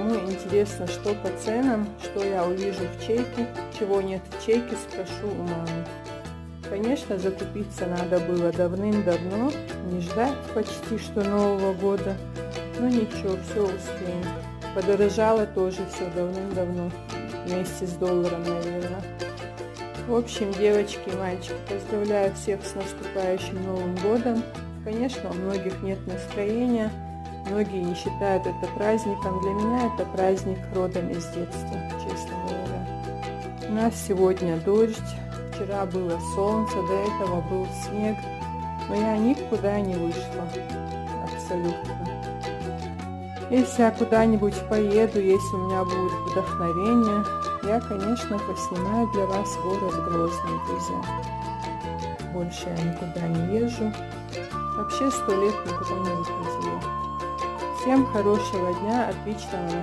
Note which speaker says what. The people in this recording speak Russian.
Speaker 1: Кому интересно, что по ценам, что я увижу в чеке, чего нет в чеке, спрошу у мамы. Конечно, закупиться надо было давным-давно, не ждать почти что Нового года. Но ничего, все успеем. Подорожало тоже все давным-давно, вместе с долларом, наверное. В общем, девочки и мальчики, поздравляю всех с наступающим Новым годом. Конечно, у многих нет настроения, многие не считают это праздником. Для меня это праздник родом из детства, честно говоря. У нас сегодня дождь, вчера было солнце, до этого был снег, но я никуда не вышла, абсолютно. Если я куда-нибудь поеду, если у меня будет вдохновение, я, конечно, поснимаю для вас город Грозный, друзья. Больше я никуда не езжу. Вообще 100 лет никуда не выходила. Всем хорошего дня, отличного настроения.